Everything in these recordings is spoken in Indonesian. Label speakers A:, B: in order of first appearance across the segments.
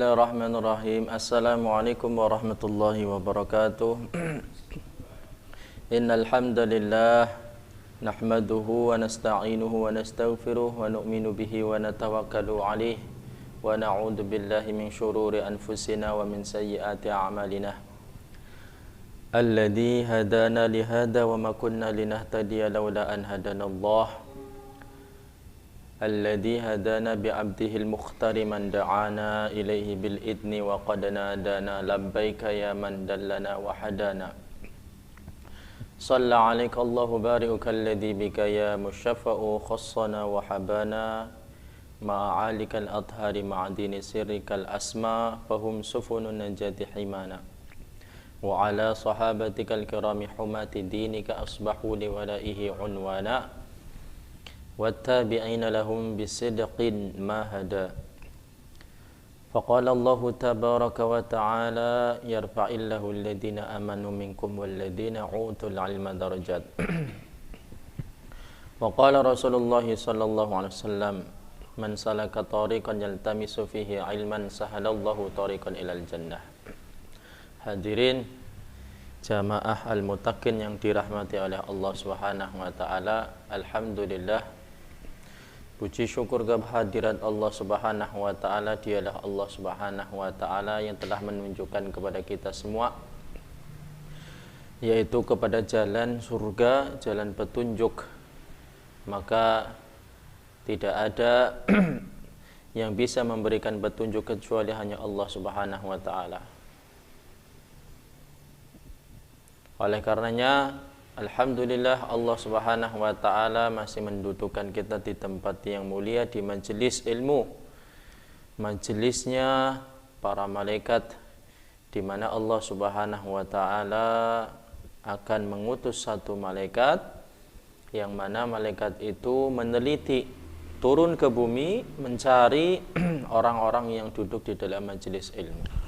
A: Bismillahirrahmanirrahim. Assalamualaikum warahmatullahi wabarakatuh. Innal hamdalillah nahmaduhu wa nasta'inuhu wa nastaghfiruh wa nu'minu bihi wa natawakkalu 'alaihi wa na'udzu billahi min shururi anfusina wa min sayyiati a'malina. Alladzi hadana li hada wa ma kunna linahtadiya laula an hadanallah. Alladzi hadana bi'abdihil mukhtari man da'ana ilaihi bil idni wa qad nadana labbaika ya man dallana wa hadana. Shalla 'alaika Allahu bari'uka alladzi bika ya musyaffa'u khassana wa habana ma'alikal athhari ma'adini sirrikal asma fahum sufunun najati himana wa ala sahabatikal kirami humati dinika asbahu liwalaihi unwana wattabi'ina lahum bisidqin ma hada. Faqala Allahu tabaraka wa ta'ala yarfa'illahu alladhina amanu minkum walladhina utul ilma darajat. Wa qala Rasulullah sallallahu alaihi wasallam man salaka tariqan yaltamisu fihi ilman sahalallahu tariqan ilal jannah. Hadirin jamaah al-muttaqin yang dirahmati oleh Allah Subhanahu wa taala, alhamdulillah, puji syukur kehadirat Allah Subhanahu wa taala. Dialah Allah Subhanahu wa taala yang telah menunjukkan kepada kita semua, yaitu kepada jalan surga, jalan petunjuk. Maka tidak ada yang bisa memberikan petunjuk kecuali hanya Allah Subhanahu wa taala. Oleh karenanya, alhamdulillah, Allah Subhanahu wa taala masih mendudukkan kita di tempat yang mulia, di majelis ilmu, majelisnya para malaikat, di mana Allah Subhanahu wa taala akan mengutus satu malaikat, yang mana malaikat itu meneliti, turun ke bumi mencari orang-orang yang duduk di dalam majelis ilmu.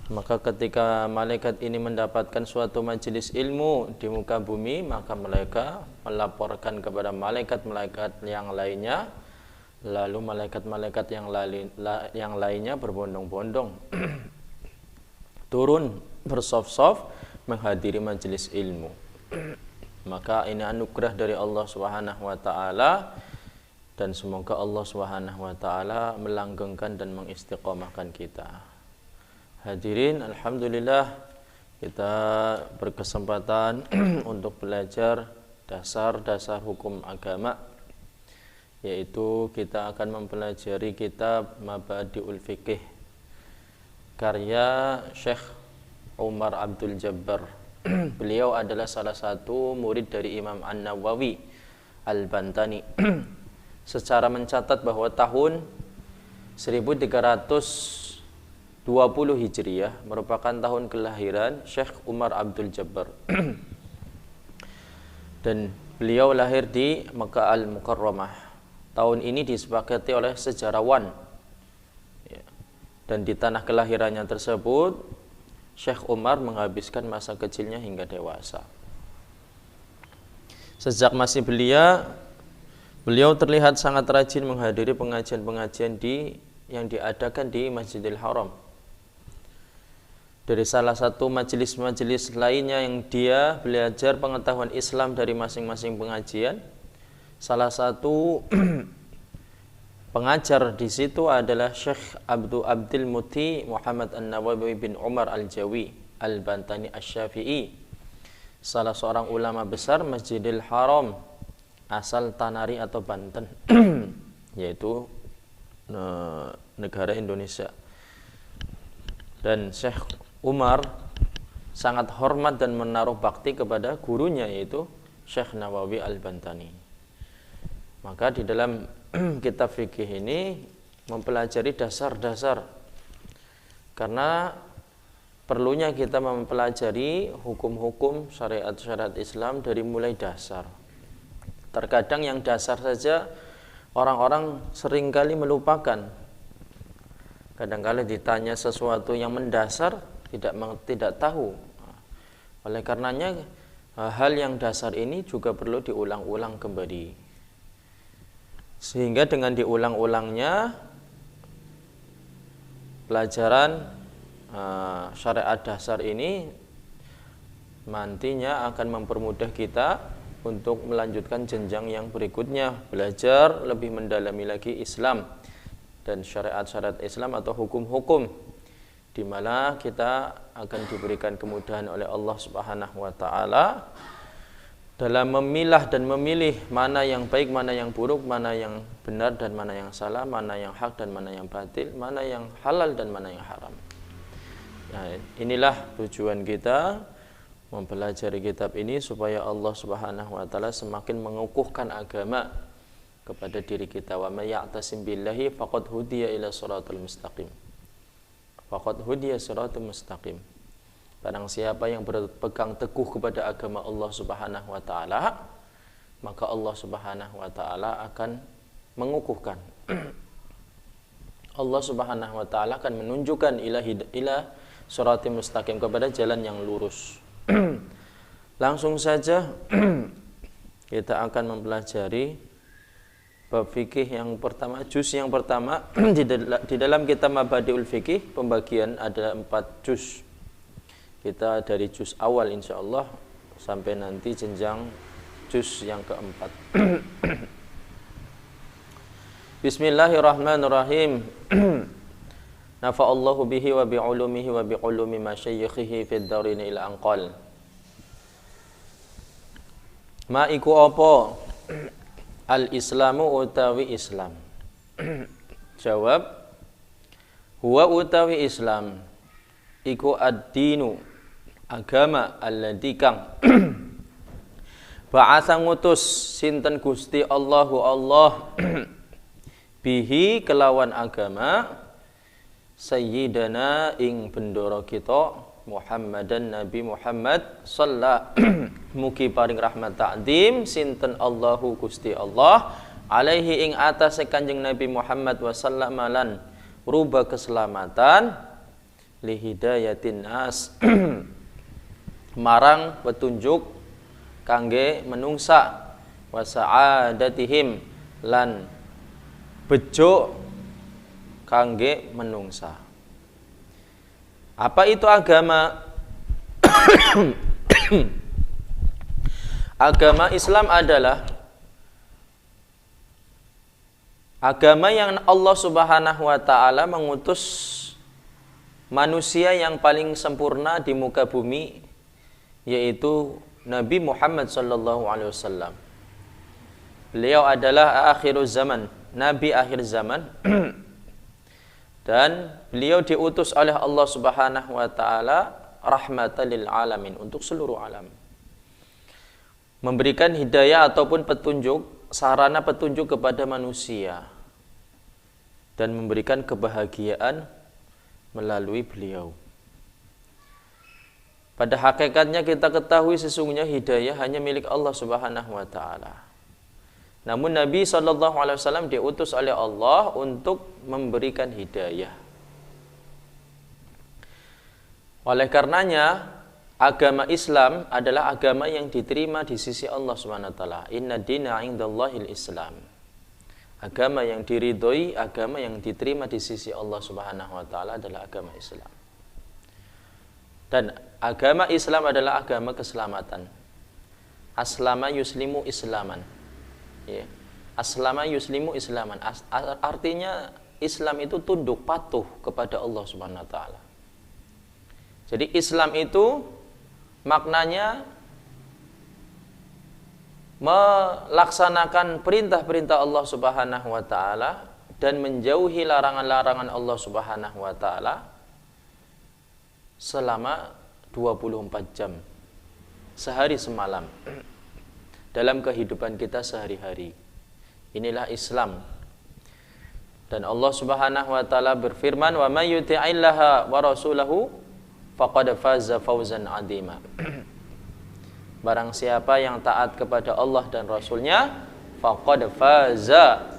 A: Maka ketika malaikat ini mendapatkan suatu majelis ilmu di muka bumi, maka mereka melaporkan kepada malaikat-malaikat yang lainnya, lalu malaikat-malaikat yang lainnya berbondong-bondong turun bersaf-saf menghadiri majelis ilmu. Maka ini anugerah dari Allah Subhanahu wa taala, dan semoga Allah Subhanahu wa taala melanggengkan dan mengistiqomahkan kita. Hadirin, alhamdulillah, kita berkesempatan untuk belajar dasar-dasar hukum agama, yaitu kita akan mempelajari kitab Mabadi'ul Fiqih karya Syekh Umar Abdul Jabbar. Beliau adalah salah satu murid dari Imam An-Nawawi Al-Bantani. Secara mencatat bahwa tahun 1320 Hijriah merupakan tahun kelahiran Syekh Umar Abdul Jabbar. Dan beliau lahir di Makkah Al-Mukarramah. Tahun ini disepakati oleh sejarawan. Dan di tanah kelahirannya tersebut, Syekh Umar menghabiskan masa kecilnya hingga dewasa. Sejak masih belia, beliau terlihat sangat rajin menghadiri pengajian-pengajian yang diadakan di Masjidil Haram. Dari salah satu majelis-majelis lainnya yang dia belajar pengetahuan Islam dari masing-masing pengajian, salah satu pengajar di situ adalah Syekh Abdul Muti Muhammad An-Nawawi bin Umar Al-Jawi Al-Bantani Asy-Syafi'i, salah seorang ulama besar Masjidil Haram asal Tanari atau Banten, yaitu negara Indonesia. Dan Syekh Umar sangat hormat dan menaruh bakti kepada gurunya, yaitu Syekh Nawawi Al-Bantani. Maka di dalam kitab fikih ini mempelajari dasar-dasar, karena perlunya kita mempelajari hukum-hukum syariat-syariat Islam dari mulai dasar. Terkadang yang dasar saja orang-orang seringkali melupakan. Kadang-kala ditanya sesuatu yang mendasar, tidak tahu. Oleh karenanya hal yang dasar ini juga perlu diulang-ulang kembali, sehingga dengan diulang-ulangnya pelajaran syariat dasar ini nantinya akan mempermudah kita untuk melanjutkan jenjang yang berikutnya, belajar lebih mendalami lagi Islam dan syariat-syariat Islam atau hukum-hukum, di mana kita akan diberikan kemudahan oleh Allah Subhanahu wa taala dalam memilah dan memilih mana yang baik, mana yang buruk, mana yang benar dan mana yang salah, mana yang hak dan mana yang batil, mana yang halal dan mana yang haram. Nah, inilah tujuan kita mempelajari kitab ini, supaya Allah Subhanahu wa taala semakin mengukuhkan agama kepada diri kita. Wa may ya'tasim billahi faqad hudiya ila shiratal mustaqim. Faqad hudiya shiratal mustaqim. Barang siapa yang berpegang teguh kepada agama Allah Subhanahu wa taala, maka Allah Subhanahu wa taala akan mengukuhkan. Allah Subhanahu wa taala akan menunjukkan ila shiratal mustaqim, kepada jalan yang lurus. Langsung saja kita akan mempelajari bab fikih yang pertama, juz yang pertama. Di dalam kitab Mabadiul Fikih pembagian ada 4 juz. Kita dari juz awal insyaallah sampai nanti jenjang juz yang keempat. Bismillahirrahmanirrahim. Nafa'allahu bihi wa bi'ulumihi wa bi'ulumi masyayikhihi fid darin ila anqal. Ma iku apa al-islamu utawi Islam? Jawab, huwa utawi Islam iku ad-dinu, agama, alladzi kang ba'atsa ngutus sinten Gusti Allahu Allah bihi kelawan agama sayyidana ing bendoro kita Muhammadan Nabi Muhammad mugi paring rahmat ta'zim sinten Allahu Gusti Allah alaihi ing atase Kanjeng Nabi Muhammad wasallam lan ruba keselamatan li hidayatin nas marang petunjuk kangge menungsa wa sa'adatihim lan bejo kangge menungsa. Apa itu agama? Agama Islam adalah agama yang Allah Subhanahu wa taala mengutus manusia yang paling sempurna di muka bumi, yaitu Nabi Muhammad sallallahu alaihi wasallam. Beliau adalah akhiruz zaman, nabi akhir zaman. Dan beliau diutus oleh Allah Subhanahu wa taala rahmatan lil alamin, untuk seluruh alam. Memberikan hidayah ataupun petunjuk, sarana petunjuk kepada manusia, dan memberikan kebahagiaan melalui beliau. Pada hakikatnya kita ketahui sesungguhnya hidayah hanya milik Allah Subhanahu wa taala. Namun Nabi SAW diutus oleh Allah untuk memberikan hidayah. Oleh karenanya, agama Islam adalah agama yang diterima di sisi Allah SWT. Inna dina indallahil Islam. Agama yang diridhoi, agama yang diterima di sisi Allah SWT adalah agama Islam. Dan agama Islam adalah agama keselamatan. Aslama yuslimu islaman. Ya. Aslama yuslimu islaman. Artinya Islam itu tunduk patuh kepada Allah Subhanahu wa taala. Jadi Islam itu maknanya melaksanakan perintah-perintah Allah Subhanahu wa taala dan menjauhi larangan-larangan Allah Subhanahu wa taala selama 24 jam sehari semalam dalam kehidupan kita sehari-hari. Inilah Islam. Dan Allah Subhanahu wa taala berfirman, "Wa may yuti'illaha wa rasulahu faqad faza fawzan 'azima." Barang siapa yang taat kepada Allah dan Rasulnya, faqad faza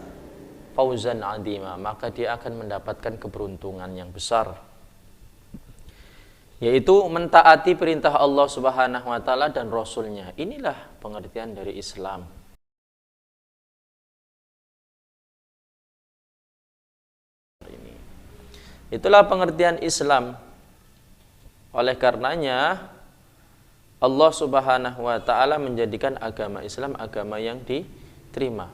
A: fawzan 'azima, maka dia akan mendapatkan keberuntungan yang besar, yaitu mentaati perintah Allah Subhanahu wa taala dan Rasulnya. Inilah pengertian dari Islam. Itulah pengertian Islam. Oleh karenanya Allah Subhanahu wa taala menjadikan agama Islam agama yang diterima.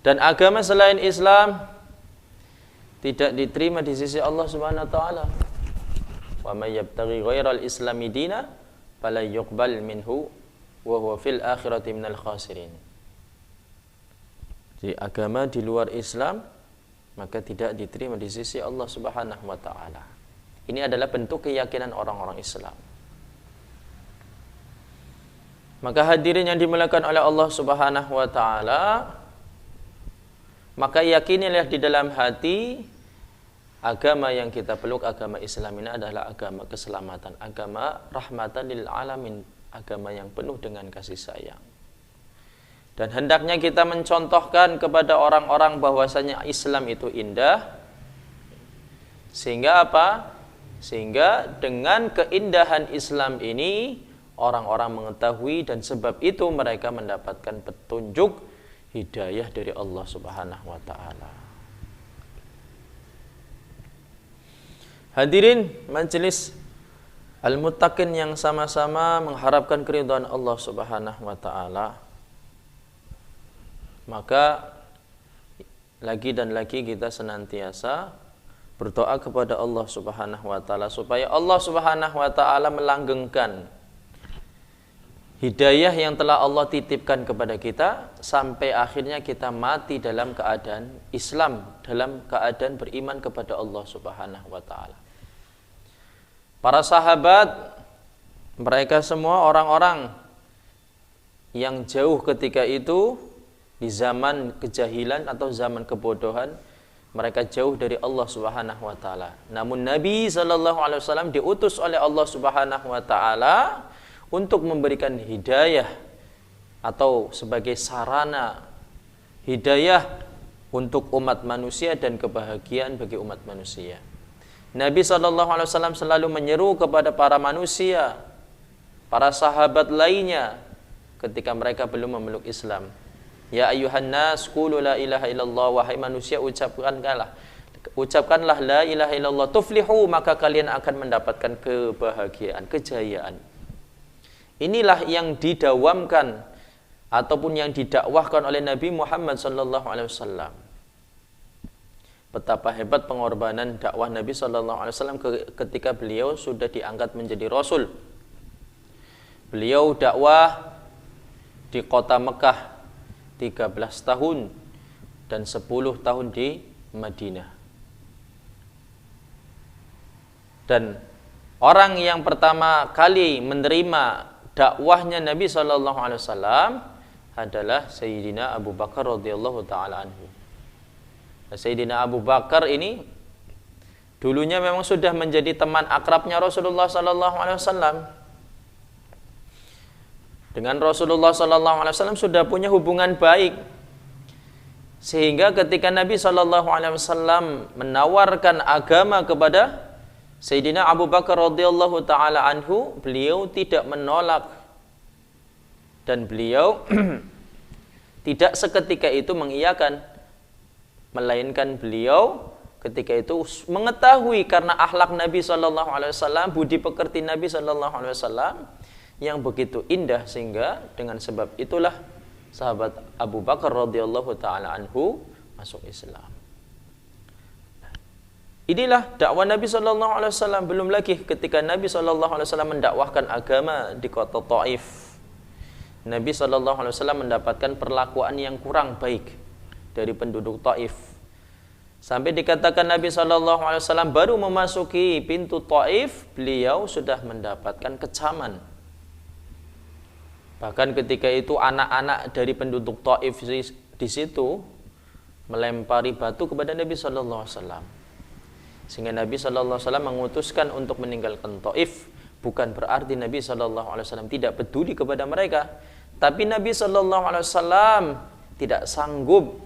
A: Dan agama selain Islam tidak diterima di sisi Allah Subhanahu wa taala. Wa may yabtaghi ghairal islami dina fala yuqbal minhu wa huwa fil akhirati minal khasirin. Jadi agama di luar Islam maka tidak diterima di sisi Allah Subhanahu wa taala. Ini adalah bentuk keyakinan orang-orang Islam. Maka hadirin yang dimuliakan oleh Allah Subhanahu wa taala, maka yakinilah di dalam hati agama yang kita peluk, agama Islam ini adalah agama keselamatan, agama rahmatan lil alamin, agama yang penuh dengan kasih sayang. Dan hendaknya kita mencontohkan kepada orang-orang bahwasanya Islam itu indah. Sehingga apa? Sehingga dengan keindahan Islam ini orang-orang mengetahui dan sebab itu mereka mendapatkan petunjuk hidayah dari Allah Subhanahu wa taala. Hadirin majelis al-muttaqin yang sama-sama mengharapkan keridhaan Allah Subhanahu wa taala. Maka lagi dan lagi kita senantiasa berdoa kepada Allah Subhanahu wa taala supaya Allah Subhanahu wa taala melanggengkan hidayah yang telah Allah titipkan kepada kita sampai akhirnya kita mati dalam keadaan Islam, dalam keadaan beriman kepada Allah Subhanahu wa taala. Para sahabat mereka semua orang-orang yang jauh ketika itu di zaman kejahilan atau zaman kebodohan, mereka jauh dari Allah Subhanahu wa taala. Namun Nabi sallallahu alaihi wasallam diutus oleh Allah Subhanahu wa taala untuk memberikan hidayah atau sebagai sarana hidayah untuk umat manusia dan kebahagiaan bagi umat manusia. Nabi SAW selalu menyeru kepada para manusia, para sahabat lainnya ketika mereka belum memeluk Islam. Ya ayuhan nas qulu la ilaha illallah, wahai manusia ucapkanlah la ilaha illallah tuflihu, maka kalian akan mendapatkan kebahagiaan, kejayaan. Inilah yang didawamkan ataupun yang didakwahkan oleh Nabi Muhammad sallallahu alaihi wasallam. Betapa hebat pengorbanan dakwah Nabi sallallahu alaihi wasallam ketika beliau sudah diangkat menjadi rasul. Beliau dakwah di kota Mekah 13 tahun dan 10 tahun di Madinah. Dan orang yang pertama kali menerima dakwahnya Nabi SAW adalah Sayyidina Abu Bakar radhiyallahu ta'ala anhu. Sayyidina Abu Bakar ini dulunya memang sudah menjadi teman akrabnya Rasulullah SAW. Dengan Rasulullah SAW sudah punya hubungan baik. Sehingga ketika Nabi SAW menawarkan agama kepada Sayyidina Abu Bakar radhiyallahu ta'ala anhu, beliau tidak menolak. Dan beliau tidak seketika itu mengiyakan, melainkan beliau ketika itu mengetahui karena akhlak Nabi SAW, budi pekerti Nabi SAW yang begitu indah, sehingga dengan sebab itulah sahabat Abu Bakar radhiyallahu ta'ala anhu masuk Islam. Inilah dakwah Nabi SAW. Belum lagi ketika Nabi SAW mendakwahkan agama di kota Taif, Nabi SAW mendapatkan perlakuan yang kurang baik dari penduduk Taif. Sampai dikatakan Nabi SAW baru memasuki pintu Taif, beliau sudah mendapatkan kecaman. Bahkan ketika itu anak-anak dari penduduk Taif di situ melempari batu kepada Nabi SAW. Sehingga Nabi SAW mengutuskan untuk meninggalkan Taif. Bukan berarti Nabi SAW tidak peduli kepada mereka, tapi Nabi SAW tidak sanggup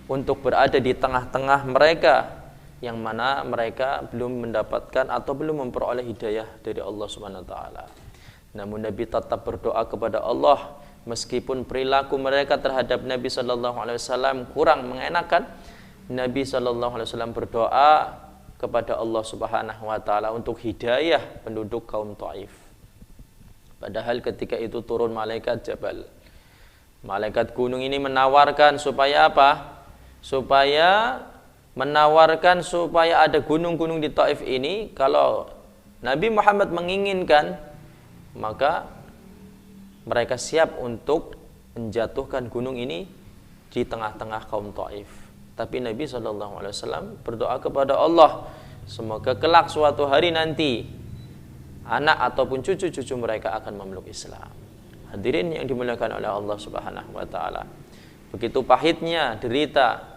A: untuk berada di tengah-tengah mereka yang mana mereka belum mendapatkan atau belum memperoleh hidayah dari Allah Subhanahu wa taala. Namun Nabi tetap berdoa kepada Allah meskipun perilaku mereka terhadap Nabi sallallahu alaihi wasallam kurang mengenakan, Nabi sallallahu alaihi wasallam berdoa kepada Allah Subhanahu wa taala untuk hidayah penduduk kaum Thaif. Padahal ketika itu turun malaikat Jabal. Malaikat gunung ini menawarkan supaya apa? Supaya ada gunung-gunung di Taif ini, kalau Nabi Muhammad menginginkan, maka mereka siap untuk menjatuhkan gunung ini di tengah-tengah kaum Taif. Tapi Nabi SAW berdoa kepada Allah, semoga kelak suatu hari nanti anak ataupun cucu-cucu mereka akan memeluk Islam. Hadirin yang dimuliakan oleh Allah Subhanahu wa taala. Begitu pahitnya derita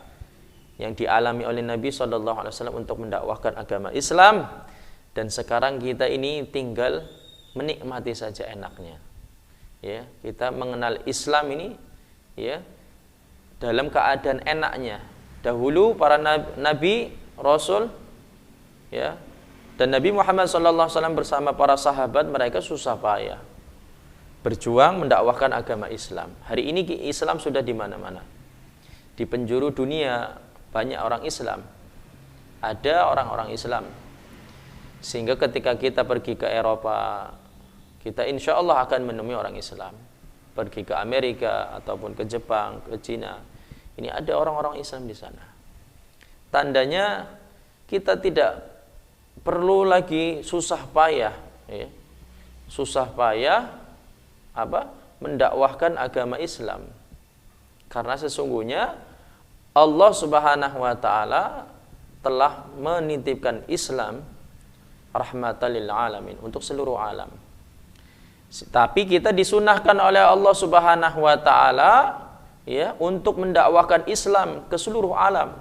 A: yang dialami oleh Nabi SAW untuk mendakwahkan agama Islam, dan sekarang kita ini tinggal menikmati saja enaknya. Ya, kita mengenal Islam ini ya dalam keadaan enaknya. Dahulu para nabi, rasul ya, dan Nabi Muhammad SAW bersama para sahabat mereka susah payah berjuang mendakwahkan agama Islam. Hari ini Islam sudah di mana-mana. Di penjuru dunia banyak orang Islam. Ada orang-orang Islam. Sehingga ketika kita pergi ke Eropa, kita insya Allah akan menemui orang Islam. Pergi ke Amerika ataupun ke Jepang, ke Cina, ini ada orang-orang Islam di sana. Tandanya kita tidak perlu lagi susah payah, ya. Susah payah mendakwahkan agama Islam, karena sesungguhnya Allah Subhanahu wa taala telah menitipkan Islam rahmatan lil alamin, untuk seluruh alam. Tapi kita disunahkan oleh Allah Subhanahu wa taala ya untuk mendakwahkan Islam ke seluruh alam.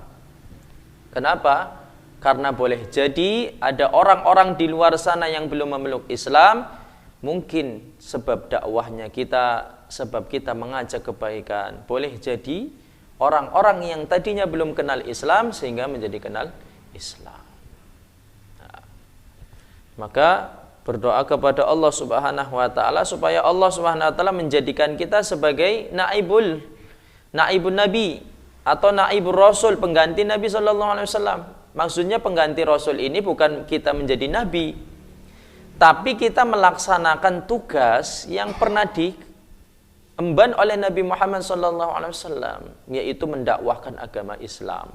A: Kenapa? Karena boleh jadi ada orang-orang di luar sana yang belum memeluk Islam. Mungkin sebab dakwahnya kita, sebab kita mengajak kebaikan, boleh jadi orang-orang yang tadinya belum kenal Islam sehingga menjadi kenal Islam. Nah, maka berdoa kepada Allah Subhanahu wa taala supaya Allah Subhanahu wa taala menjadikan kita sebagai naibun nabi atau naibur rasul, pengganti Nabi sallallahu alaihi wasallam. Maksudnya pengganti rasul ini bukan kita menjadi nabi, tapi kita melaksanakan tugas yang pernah diemban oleh Nabi Muhammad SAW, yaitu mendakwahkan agama Islam.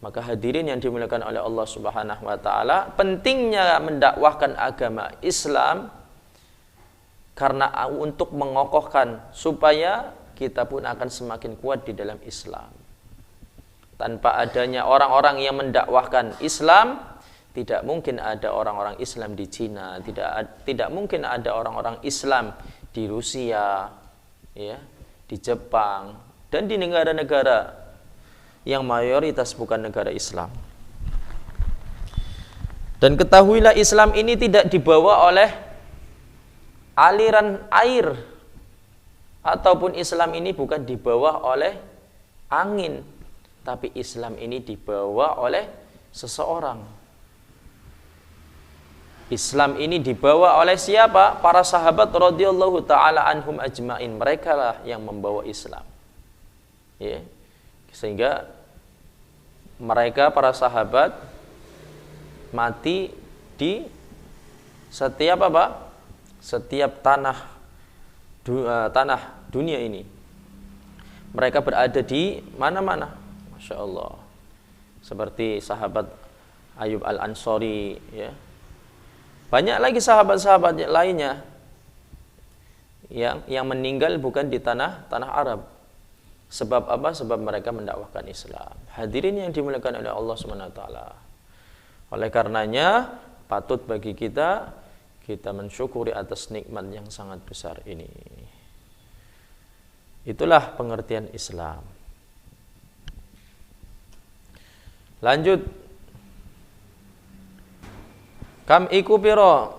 A: Maka hadirin yang dimuliakan oleh Allah Subhanahu wa taala, pentingnya mendakwahkan agama Islam karena untuk mengokohkan supaya kita pun akan semakin kuat di dalam Islam. Tanpa adanya orang-orang yang mendakwahkan Islam, tidak mungkin ada orang-orang Islam di Cina, tidak mungkin ada orang-orang Islam di Rusia, ya, di Jepang, dan di negara-negara yang mayoritas bukan negara Islam. Dan ketahuilah Islam ini tidak dibawa oleh aliran air, ataupun Islam ini bukan dibawa oleh angin, tapi Islam ini dibawa oleh seseorang. Islam ini dibawa oleh siapa? Para sahabat radhiyallahu taala anhum ajmain. Mereka lah yang membawa Islam. Ya. Sehingga mereka para sahabat mati di setiap setiap tanah dunia ini. Mereka berada di mana-mana. Masya Allah. Seperti sahabat Ayyub al-Ansari, ya. Banyak lagi sahabat-sahabat lainnya yang meninggal bukan di tanah Arab. Sebab apa? Sebab mereka mendakwahkan Islam. Hadirin yang dimuliakan oleh Allah Subhanahu wa taala. Oleh karenanya patut bagi kita mensyukuri atas nikmat yang sangat besar ini. Itulah pengertian Islam. Lanjut. Kam iku pira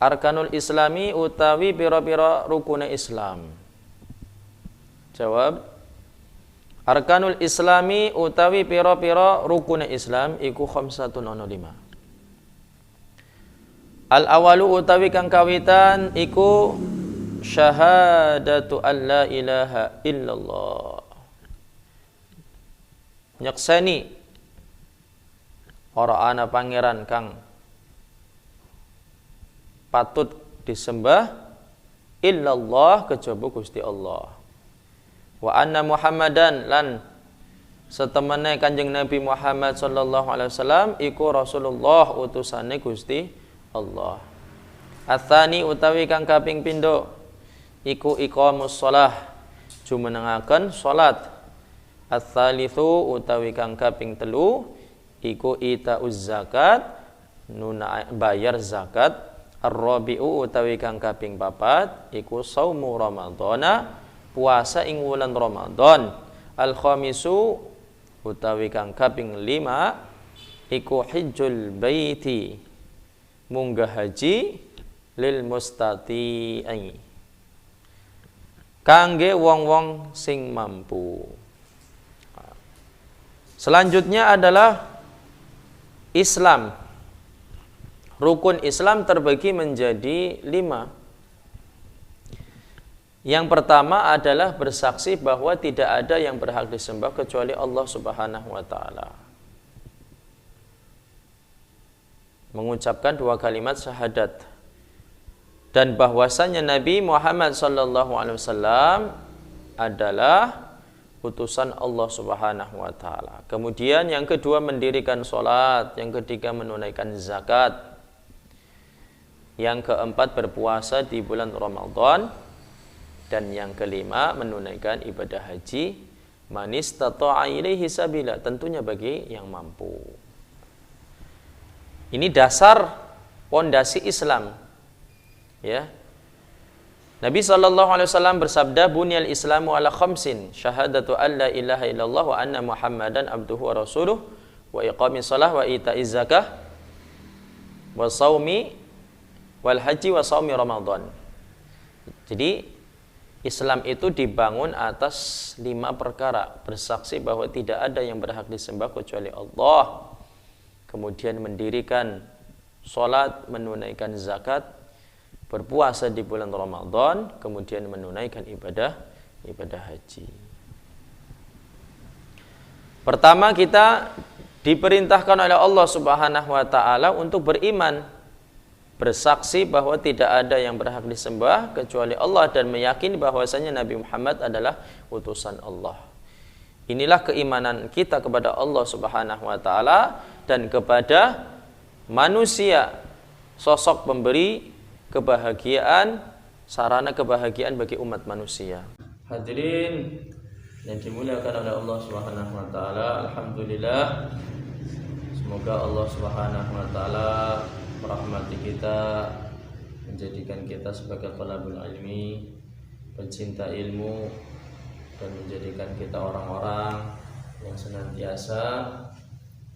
A: arkanul islami utawi pira-pira rukune Islam? Jawab, arkanul islami utawi pira-pira rukune Islam iku 505. Al awalu utawi kang kawitan iku syahadatu an la ilaha illallah. Nyekseni ora ana pangeran kang patut disembah illallah kejaba Gusti Allah. Wa anna Muhammadan lan setemene Kanjeng Nabi Muhammad sallallahu alaihi wasallam iku Rasulullah utusane Gusti Allah. Atsani utawi kang kaping pindho iku iqamus shalah jumenengaken salat. Ats-tsalitsu utawi kang kaping telu iku itauz zakat bayar zakat. Ar-rabi'u utawi kang kaping papat iku saumu ramadhana puasa ing wulan Ramadan. Al-khamisu utawi kang kaping 5 iku hajjul baiti munggah haji lil mustati'i kangge wong-wong sing mampu. Selanjutnya adalah Islam. Rukun Islam terbagi menjadi 5. Yang pertama adalah bersaksi bahwa tidak ada yang berhak disembah kecuali Allah Subhanahu wa taala. Mengucapkan 2 kalimat syahadat dan bahwasanya Nabi Muhammad sallallahu alaihi wasallam adalah utusan Allah Subhanahu wa taala. Kemudian yang kedua mendirikan salat, yang ketiga menunaikan zakat. Yang keempat berpuasa di bulan Ramadan dan yang kelima menunaikan ibadah haji manistata'a ilaihi sabila, tentunya bagi yang mampu. Ini dasar pondasi Islam. Ya. Nabi sallallahu alaihi wasallam bersabda, "Bunyal Islamu ala khamsin, syahadatu an la ilaha illallah wa anna Muhammadan abduhu wa rasuluh, wa iqamis shalah wa ita'iz zakah, wa shaumi wal haji wa shaumi Ramadan." Jadi Islam itu dibangun atas 5 perkara. Bersaksi bahwa tidak ada yang berhak disembah kecuali Allah. Kemudian mendirikan salat, menunaikan zakat, berpuasa di bulan Ramadan, kemudian menunaikan ibadah haji. Pertama, kita diperintahkan oleh Allah Subhanahu wa taala untuk beriman, bersaksi bahwa tidak ada yang berhak disembah kecuali Allah dan meyakini bahwasanya Nabi Muhammad adalah utusan Allah. Inilah keimanan kita kepada Allah Subhanahu wa taala dan kepada manusia, sosok pemberi kebahagiaan, sarana kebahagiaan bagi umat manusia. Hadirin yang dimuliakan oleh Allah Subhanahu wa taala, alhamdulillah, semoga Allah Subhanahu wa taala merahmati kita, menjadikan kita sebagai thalabul ilmi, pencinta ilmu, dan menjadikan kita orang-orang yang senantiasa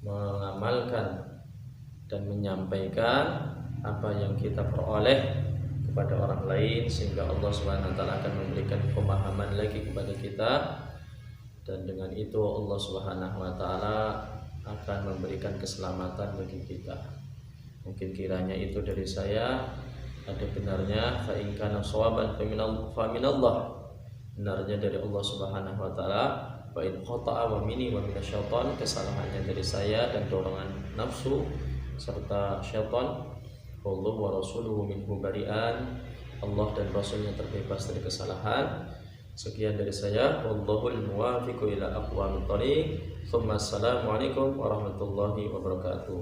A: mengamalkan dan menyampaikan apa yang kita peroleh kepada orang lain, sehingga Allah Subhanahu wa taala akan memberikan pemahaman lagi kepada kita, dan dengan itu Allah Subhanahu wa taala akan memberikan keselamatan bagi kita. Mungkin kiranya itu dari saya ada benarnya, fa in kana shawaban fa minallah, benarnya dari Allah Subhanahu wa taala, wa in khata'a wa minni wa minasyaitan, kesalahannya dari saya dan dorongan nafsu serta syaitan. Allah wa rasuluhu minhu bari'an, Allah dan Rasulnya terbebas dari kesalahan. Sekian dari saya, wallahul muwafiqu ila aqwamit thoriq. Assalamualaikum warahmatullahi wabarakatuh.